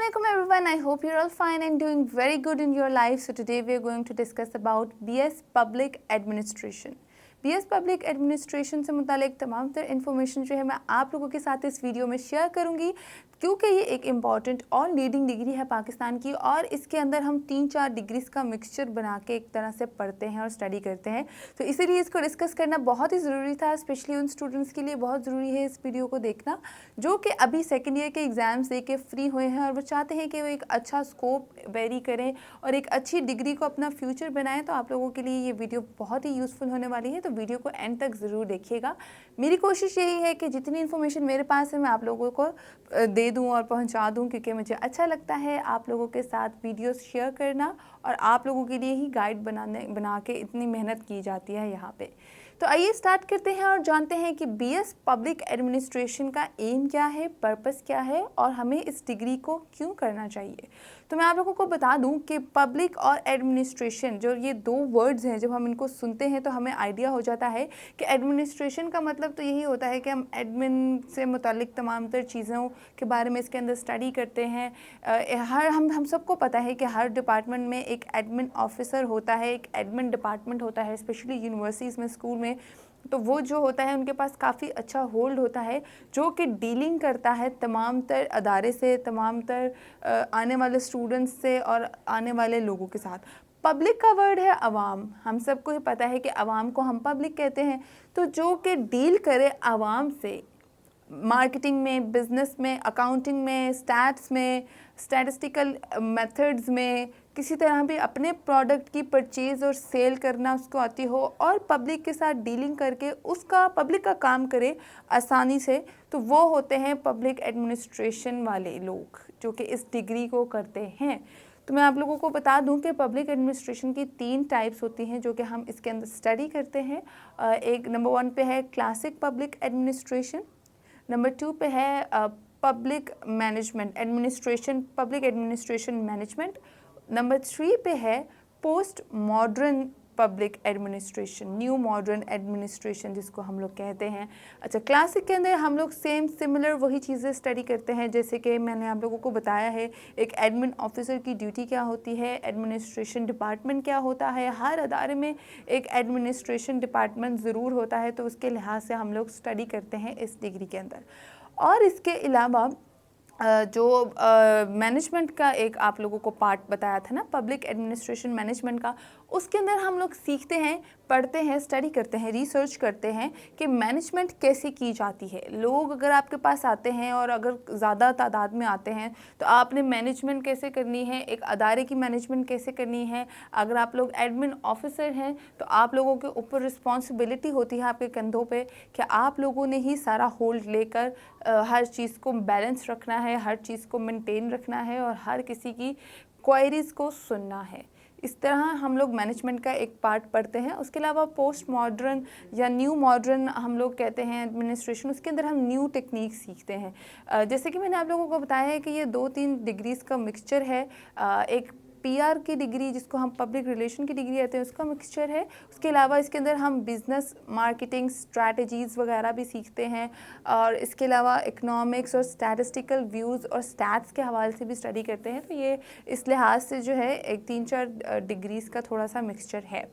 Assalamualaikum everyone. I hope you're all fine and doing very good in your life. So today we are going to discuss about BS Public Administration. BS Public Administration से मुतालिक तमाम तर information जो है मैं आप लोगों के साथ इस वीडियो में शेयर करूंगी क्योंकि ये एक इम्पॉर्टेंट और लीडिंग डिग्री है पाकिस्तान की और इसके अंदर हम 3-4 डिग्रीज का मिक्सचर बना के एक तरह से पढ़ते हैं और स्टडी करते हैं। तो इसीलिए इसको डिस्कस करना बहुत ही ज़रूरी था, स्पेशली उन स्टूडेंट्स के लिए बहुत ज़रूरी है इस वीडियो को देखना जो कि अभी सेकेंड ईयर के एग्ज़ाम्स दे के फ्री हुए हैं और वो चाहते हैं कि वो एक अच्छा स्कोप वेरी करें और एक अच्छी डिग्री को अपना फ्यूचर बनाएं। तो आप लोगों के लिए ये वीडियो बहुत ही यूज़फुल होने वाली है, तो वीडियो को एंड तक ज़रूर देखिएगा। मेरी कोशिश यही है कि जितनी इन्फॉर्मेशन मेरे पास है मैं आप लोगों को दे दूं और पहुंचा दूं, क्योंकि मुझे अच्छा लगता है आप लोगों के साथ वीडियोस शेयर करना और आप लोगों के लिए ही गाइड बना के इतनी मेहनत की जाती है यहाँ पे। तो आइए स्टार्ट करते हैं और जानते हैं कि बीएस पब्लिक एडमिनिस्ट्रेशन का एम क्या है, पर्पस क्या है और हमें इस डिग्री को क्यों करना चाहिए। तो मैं आप लोगों को बता दूं कि पब्लिक और एडमिनिस्ट्रेशन जो ये दो वर्ड्स हैं, जब हम इनको सुनते हैं तो हमें आइडिया हो जाता है कि एडमिनिस्ट्रेशन का मतलब तो यही होता है कि हम एडमिन से मुतालिक तमाम तर चीज़ों के बारे में इसके अंदर स्टडी करते हैं। हम सबको पता है कि हर डिपार्टमेंट में एक एडमिन ऑफिसर होता है, एक एडमिन डिपार्टमेंट होता है, स्पेशली यूनिवर्सिटीज़ में, स्कूल में। तो वो जो होता है उनके पास काफ़ी अच्छा होल्ड होता है जो कि डीलिंग करता है तमाम तर अदारे से, तमाम तर आने वाले स्टूडेंट्स से और आने वाले लोगों के साथ। पब्लिक का वर्ड है अवाम, हम सबको ही पता है कि अवाम को हम पब्लिक कहते हैं। तो जो कि डील करे अवाम से मार्केटिंग में, बिज़नेस में, अकाउंटिंग में, स्टैट्स में, स्टैटिस्टिकल मेथड्स में, किसी तरह भी अपने प्रोडक्ट की परचेज़ और सेल करना उसको आती हो और पब्लिक के साथ डीलिंग करके उसका पब्लिक का काम करे आसानी से, तो वो होते हैं पब्लिक एडमिनिस्ट्रेशन वाले लोग जो कि इस डिग्री को करते हैं। तो मैं आप लोगों को बता दूं कि पब्लिक एडमिनिस्ट्रेशन की 3 टाइप्स होती हैं जो कि हम इसके अंदर स्टडी करते हैं। एक नंबर 1 पे है क्लासिक पब्लिक एडमिनिस्ट्रेशन, नंबर 2 पे है public management administration, public administration management, number 3 पे है post modern public administration, new modern administration जिसको हम लोग कहते हैं। अच्छा, क्लासिक के अंदर हम लोग सेम सिमिलर वही चीज़ें स्टडी करते हैं जैसे कि मैंने आप लोगों को बताया है। एक एडमिन ऑफिसर की ड्यूटी क्या होती है, एडमिनिस्ट्रेशन डिपार्टमेंट क्या होता है, हर अदारे में एक एडमिनिस्ट्रेशन डिपार्टमेंट ज़रूर होता है, तो उसके लिहाज से हम लोग स्टडी करते हैं इस डिग्री के अंदर। और इसके अलावा जो मैनेजमेंट का एक आप लोगों को पार्ट बताया था ना, पब्लिक एडमिनिस्ट्रेशन मैनेजमेंट का, उसके अंदर हम लोग सीखते हैं, पढ़ते हैं, स्टडी करते हैं, रिसर्च करते हैं कि मैनेजमेंट कैसे की जाती है। लोग अगर आपके पास आते हैं और अगर ज़्यादा तादाद में आते हैं तो आपने मैनेजमेंट कैसे करनी है, एक अदारे की मैनेजमेंट कैसे करनी है। अगर आप लोग एडमिन ऑफिसर हैं तो आप लोगों के ऊपर रिस्पॉन्सिबिलिटी होती है आपके कंधों पे कि आप लोगों ने ही सारा होल्ड लेकर हर चीज़ को बैलेंस रखना है, हर चीज़ को मेंटेन रखना है और हर किसी की क्वायरीज़ को सुनना है। इस तरह हम लोग मैनेजमेंट का एक पार्ट पढ़ते हैं। उसके अलावा पोस्ट मॉडर्न या न्यू मॉडर्न हम लोग कहते हैं एडमिनिस्ट्रेशन, उसके अंदर हम न्यू टेक्निक सीखते हैं। जैसे कि मैंने आप लोगों को बताया है कि ये 2-3 डिग्रीज़ का मिक्सचर है। एक पीआर की डिग्री जिसको हम पब्लिक रिलेशन की डिग्री कहते हैं उसका मिक्सचर है। उसके अलावा इसके अंदर हम बिज़नेस मार्केटिंग स्ट्रैटेजीज़ वगैरह भी सीखते हैं और इसके अलावा इकोनॉमिक्स और स्टैटिस्टिकल व्यूज़ और स्टैट्स के हवाले से भी स्टडी करते हैं। तो ये इस लिहाज से जो है एक 3-4 डिग्रीज़ का थोड़ा सा मिक्सचर है।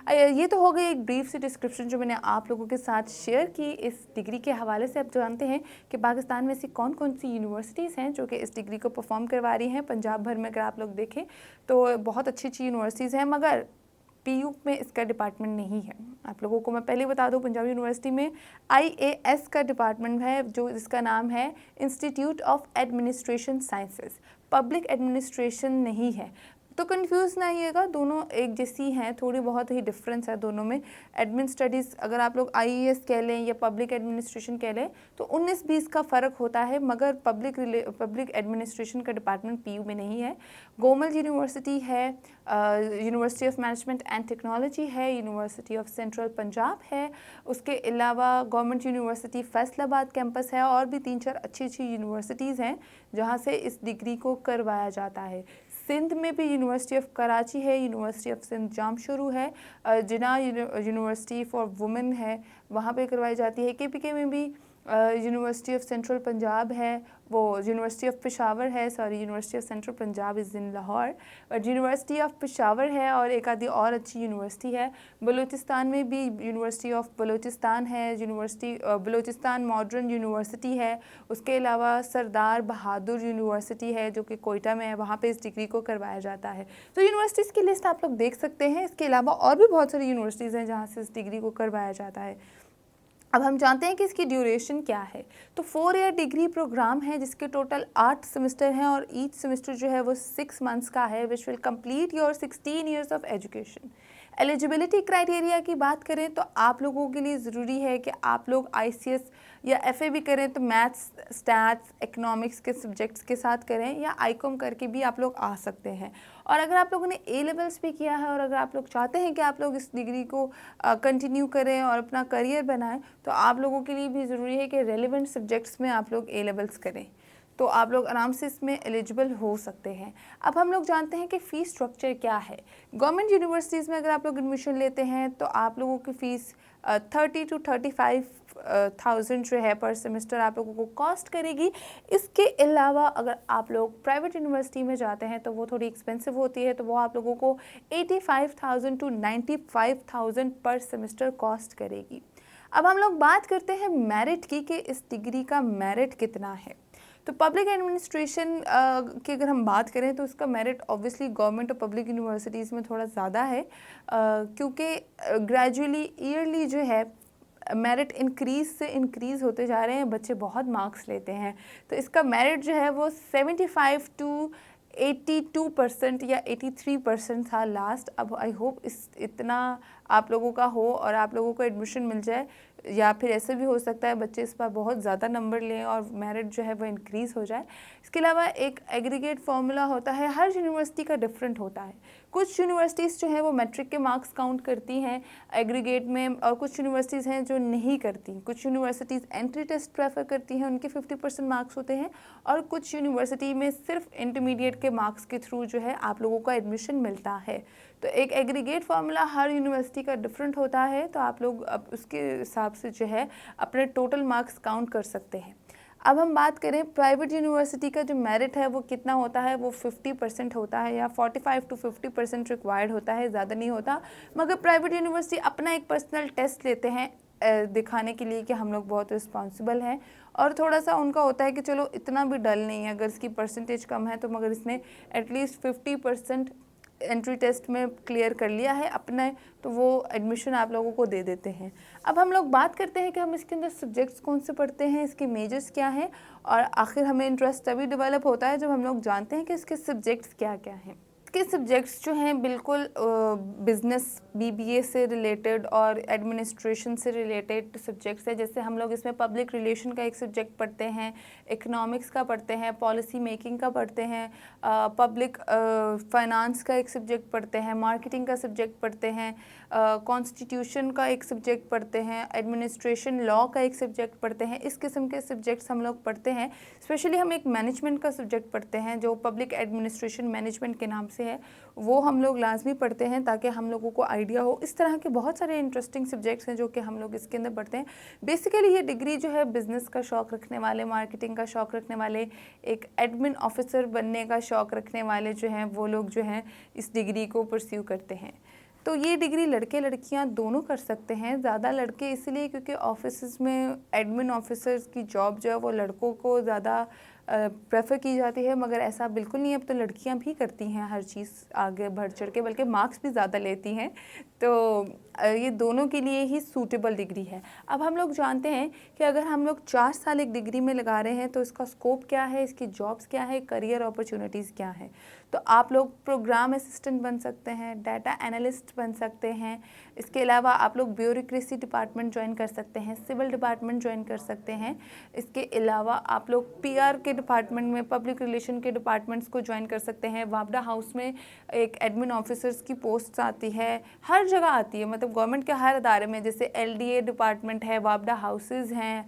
ये तो हो गई एक ब्रीफ सी डिस्क्रिप्शन जो मैंने आप लोगों के साथ शेयर की इस डिग्री के हवाले से। आप जानते हैं कि पाकिस्तान में ऐसी कौन कौन सी यूनिवर्सिटीज़ हैं जो कि इस डिग्री को परफॉर्म करवा रही हैं। पंजाब भर में अगर आप लोग देखें तो बहुत अच्छी अच्छी यूनिवर्सिटीज़ हैं, मगर पीयू में इसका डिपार्टमेंट नहीं है। आप लोगों को मैं पहले बता दूं, पंजाब यूनिवर्सिटी में आईएएस का डिपार्टमेंट है जो जिसका नाम है institute of administration sciences. Public administration नहीं है, तो कंफ्यूज ना आइएगा, दोनों एक जैसी हैं, थोड़ी बहुत ही डिफरेंस है दोनों में। एडमिन स्टडीज़ अगर आप लोग आईएएस कह लें या पब्लिक एडमिनिस्ट्रेशन कह लें तो 19-20 का फ़र्क होता है, मगर पब्लिक एडमिनिस्ट्रेशन का डिपार्टमेंट पीयू में नहीं है। गोमल यूनिवर्सिटी है, university of management and technology है, यूनिवर्सिटी ऑफ सेंट्रल पंजाब है, उसके अलावा गवर्नमेंट यूनिवर्सिटी फैसलाबाद कैंपस है और भी 3-4 अच्छी अच्छी यूनिवर्सिटीज़ हैं जहाँ से इस डिग्री को करवाया जाता है। सिंध में भी यूनिवर्सिटी ऑफ कराची है, यूनिवर्सिटी ऑफ सिंध जामशुरू है, जिना यूनिवर्सिटी फॉर वुमेन है, वहाँ पे करवाई जाती है। केपीके में भी यूनिवर्सिटी ऑफ सेंट्रल पंजाब है, वो यूनिवर्सिटी ऑफ पेशावर है, sorry university of central Punjab is in Lahore, but university of Peshawar है, और एक आधी और अच्छी यूनिवर्सिटी है। बलूचिस्तान में भी यूनिवर्सिटी ऑफ बलूचिस्तान है, यूनिवर्सिटी बलूचिस्तान मॉडर्न यूनिवर्सिटी है। उसके अलावा सरदार बहादुर यूनिवर्सिटी है जो कि कोयटा में है, वहाँ पे इस डिग्री को करवाया जाता है। तो यूनिवर्सिटीज़ की लिस्ट आप लोग देख सकते हैं। इसके अलावा और भी बहुत सारी यूनिवर्सिटीज़ हैं जहाँ से इस डिग्री को करवाया जाता है। अब हम जानते हैं कि इसकी ड्यूरेशन क्या है। तो 4 ईयर डिग्री प्रोग्राम है जिसके टोटल 8 सेमेस्टर हैं, और ईच सेमेस्टर जो है वो 6 मंथ्स का है, which will complete your 16 years of education. Eligibility criteria की बात करें तो आप लोगों के लिए ज़रूरी है कि आप लोग ICS या FA भी करें तो मैथ्स, स्टैट्स, इकोनॉमिक्स के सब्जेक्ट्स के साथ करें, या ICOM करके भी आप लोग आ सकते हैं। और अगर आप लोगों ने A लेवल्स भी किया है और अगर आप लोग चाहते हैं कि आप लोग इस डिग्री को कंटिन्यू करें और अपना करियर बनाएं, तो आप लोगों के लिए भी ज़रूरी है कि रेलिवेंट सब्जेक्ट्स में आप लोग A लेवल्स करें, तो आप लोग आराम से इसमें एलिजिबल हो सकते हैं। अब हम लोग जानते हैं कि फ़ीस स्ट्रक्चर क्या है। गवर्नमेंट यूनिवर्सिटीज़ में अगर आप लोग एडमिशन लेते हैं तो आप लोगों की फ़ीस 30 to 35,000 जो है पर सेमेस्टर आप लोगों को कॉस्ट करेगी। इसके अलावा अगर आप लोग प्राइवेट यूनिवर्सिटी में जाते हैं तो वो थोड़ी एक्सपेंसिव होती है, तो वो आप लोगों को 85,000 to 95,000 पर सेमेस्टर कॉस्ट करेगी। अब हम लोग बात करते हैं मेरिट की कि इस डिग्री का मेरिट कितना है। तो पब्लिक एडमिनिस्ट्रेशन की अगर हम बात करें तो इसका मेरिट ऑब्वियसली गवर्नमेंट और पब्लिक यूनिवर्सिटीज़ में थोड़ा ज़्यादा है, क्योंकि ग्रेजुअली ईयरली जो है मेरिट इंक्रीज़ होते जा रहे हैं, बच्चे बहुत मार्क्स लेते हैं। तो इसका मेरिट जो है वो 75 to 82% या 83% था लास्ट। अब आई होप इतना आप लोगों का हो और आप लोगों को एडमिशन मिल जाए, या फिर ऐसे भी हो सकता है बच्चे इस बार बहुत ज़्यादा नंबर लें और मेरिट जो है वो इंक्रीज़ हो जाए। इसके अलावा एक एग्रीगेट फार्मूला होता है, हर यूनिवर्सिटी का डिफरेंट होता है। कुछ यूनिवर्सिटीज़ जो है वो मैट्रिक के मार्क्स काउंट करती हैं एग्रीगेट में, और कुछ यूनिवर्सिटीज़ हैं जो नहीं करती। कुछ यूनिवर्सिटीज़ एंट्री टेस्ट प्रेफर करती हैं, उनके 50% मार्क्स होते हैं, और कुछ यूनिवर्सिटी में सिर्फ इंटरमीडिएट के मार्क्स के थ्रू जो है आप लोगों को एडमिशन मिलता है। तो एक एग्रीगेट फार्मूला हर यूनिवर्सिटी का डिफरेंट होता है, तो आप लोग अब उसके हिसाब से जो है अपने टोटल मार्क्स काउंट कर सकते हैं। अब हम बात करें प्राइवेट यूनिवर्सिटी का जो मेरिट है वो कितना होता है, वो 50% होता है, या 45 to 50% रिक्वायर्ड होता है, ज़्यादा नहीं होता। मगर प्राइवेट यूनिवर्सिटी अपना एक पर्सनल टेस्ट लेते हैं दिखाने के लिए कि हम लोग बहुत रिस्पॉन्सिबल हैं, और थोड़ा सा उनका होता है कि चलो इतना भी डल नहीं है, अगर इसकी परसेंटेज कम है तो मगर इसने एटलीस्ट 50% एंट्री टेस्ट में क्लियर कर लिया है अपने, तो वो एडमिशन आप लोगों को दे देते हैं। अब हम लोग बात करते हैं कि हम इसके अंदर सब्जेक्ट्स कौन से पढ़ते हैं, इसके मेजर्स क्या हैं, और आखिर हमें इंटरेस्ट तभी डेवलप होता है जब हम लोग जानते हैं कि इसके सब्जेक्ट्स क्या क्या हैं। इसके सब्जेक्ट्स जो हैं बिल्कुल बिज़नेस BBA से रिलेटेड और एडमिनिस्ट्रेशन से रिलेटेड सब्जेक्ट्स हैं। जैसे हम लोग इसमें पब्लिक रिलेशन का एक सब्जेक्ट पढ़ते हैं, इकोनॉमिक्स का पढ़ते हैं, पॉलिसी मेकिंग का पढ़ते हैं, पब्लिक फाइनेंस का एक सब्जेक्ट पढ़ते हैं, मार्केटिंग का सब्जेक्ट पढ़ते हैं, कॉन्स्टिट्यूशन का एक सब्जेक्ट पढ़ते हैं, एडमिनिस्ट्रेशन लॉ का एक सब्जेक्ट पढ़ते हैं। इस किस्म के सब्जेक्ट्स हम लोग पढ़ते हैं। स्पेशली हम एक मैनेजमेंट का सब्जेक्ट पढ़ते हैं जो पब्लिक एडमिनिस्ट्रेशन मैनेजमेंट के नाम से है, वो हम लोग लाजमी पढ़ते हैं ताकि हम लोगों को आइडिया हो। इस तरह के बहुत सारे इंटरेस्टिंग सब्जेक्ट्स हैं जो कि हम लोग इसके अंदर पढ़ते हैं। बेसिकली ये डिग्री जो है बिज़नेस का शौक़ रखने वाले, मार्केटिंग का शौक़ रखने वाले, एक एडमिन ऑफिसर बनने का शौक़ रखने वाले जो हैं वो लोग जो हैं इस डिग्री को परस्यू करते हैं। तो ये डिग्री लड़के लड़कियां दोनों कर सकते हैं। ज़्यादा लड़के इसलिए क्योंकि ऑफिस में एडमिन ऑफिसर्स की जॉब जो है वो लड़कों को ज़्यादा प्रेफर की जाती है, मगर ऐसा बिल्कुल नहीं है। अब तो लड़कियां भी करती हैं हर चीज़ आगे बढ़ चढ़ के, बल्कि मार्क्स भी ज़्यादा लेती हैं। तो ये दोनों के लिए ही सूटेबल डिग्री है। अब हम लोग जानते हैं कि अगर हम लोग 4 साल एक डिग्री में लगा रहे हैं तो इसका स्कोप क्या है, इसकी जॉब्स क्या है, करियर अपॉर्चुनिटीज़ क्या है। तो आप लोग प्रोग्राम असिस्टेंट बन सकते हैं, डाटा एनालिस्ट बन सकते हैं। इसके अलावा आप लोग ब्यूरोक्रेसी डिपार्टमेंट ज्वाइन कर सकते हैं, सिविल डिपार्टमेंट ज्वाइन कर सकते हैं। इसके अलावा आप लोग PR के डिपार्टमेंट में, पब्लिक रिलेशन के डिपार्टमेंट्स को ज्वाइन कर सकते हैं। वापडा हाउस में एक एडमिन ऑफिसर्स की पोस्ट आती है, हर जगह आती है, मतलब गवर्नमेंट के हर अदारे में। जैसे LDA डिपार्टमेंट है, वापडा हाउसेज़ हैं,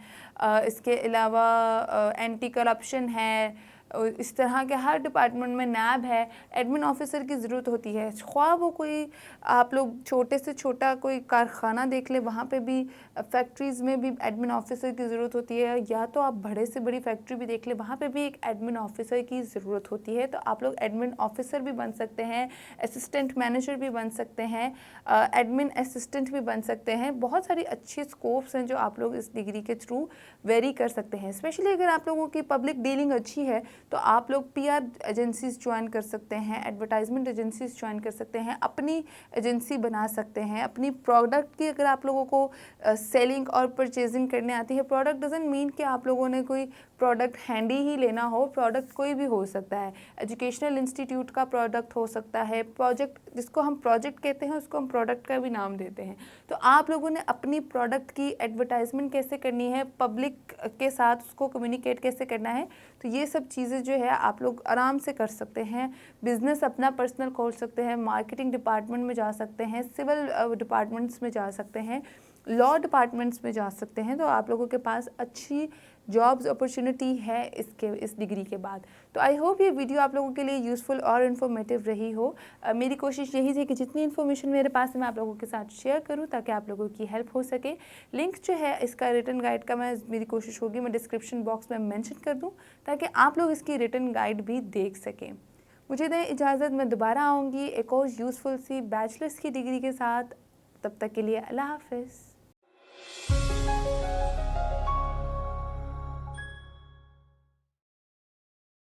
इसके अलावा एंटी करप्शन है, इस तरह के हर डिपार्टमेंट में नैब है, एडमिन ऑफिसर की ज़रूरत होती है। ख्वाह वो कोई आप लोग छोटे से छोटा कोई कारखाना देख ले, वहाँ पे भी फैक्ट्रीज़ में भी एडमिन ऑफिसर की ज़रूरत होती है, या तो आप बड़े से बड़ी फैक्ट्री भी देख ले, वहाँ पे भी एक एडमिन ऑफिसर की ज़रूरत होती है। तो आप लोग एडमिन ऑफिसर भी बन सकते हैं, असिस्टेंट मैनेजर भी बन सकते हैं, एडमिन असिस्टेंट भी बन सकते हैं। बहुत सारी अच्छी स्कोप्स हैं जो आप लोग इस डिग्री के थ्रू वेरी कर सकते हैं। स्पेशली अगर आप लोगों की पब्लिक डीलिंग अच्छी है तो आप लोग पीआर एजेंसीज ज्वाइन कर सकते हैं, एडवर्टाइजमेंट एजेंसीज ज्वाइन कर सकते हैं, अपनी एजेंसी बना सकते हैं। अपनी प्रोडक्ट की अगर आप लोगों को सेलिंग और परचेजिंग करने आती है, प्रोडक्ट डजंट मीन कि आप लोगों ने कोई प्रोडक्ट हैंडी ही लेना हो, प्रोडक्ट कोई भी हो सकता है। एजुकेशनल इंस्टीट्यूट का प्रोडक्ट हो सकता है, प्रोजेक्ट जिसको हम प्रोजेक्ट कहते हैं उसको हम प्रोडक्ट का भी नाम देते हैं। तो आप लोगों ने अपनी प्रोडक्ट की एडवर्टाइजमेंट कैसे करनी है, पब्लिक के साथ उसको कम्युनिकेट कैसे करना है, तो ये सब चीज़ें जो है आप लोग आराम से कर सकते हैं। बिजनेस अपना पर्सनल खोल सकते हैं, मार्केटिंग डिपार्टमेंट में जा सकते हैं, सिविल डिपार्टमेंट्स में जा सकते हैं, लॉ डिपार्टमेंट्स में जा सकते हैं। तो आप लोगों के पास अच्छी जॉब्स अपॉर्चुनिटी है इस डिग्री के बाद। तो आई होप ये वीडियो आप लोगों के लिए यूज़फुल और इन्फॉर्मेटिव रही हो। मेरी कोशिश यही थी कि जितनी इन्फॉर्मेशन मेरे पास है मैं आप लोगों के साथ शेयर करूं ताकि आप लोगों की हेल्प हो सके। लिंक जो है इसका रिटन गाइड का मेरी कोशिश होगी मैं डिस्क्रिप्शन बॉक्स में मेंशन कर दूं ताकि आप लोग इसकी रिटन गाइड भी देख सकें। मुझे दें इजाज़त, मैं दोबारा आऊँगी एक और यूज़फुल सी बैचलर्स की डिग्री के साथ। तब तक के लिए अल्लाह हाफ़िज़।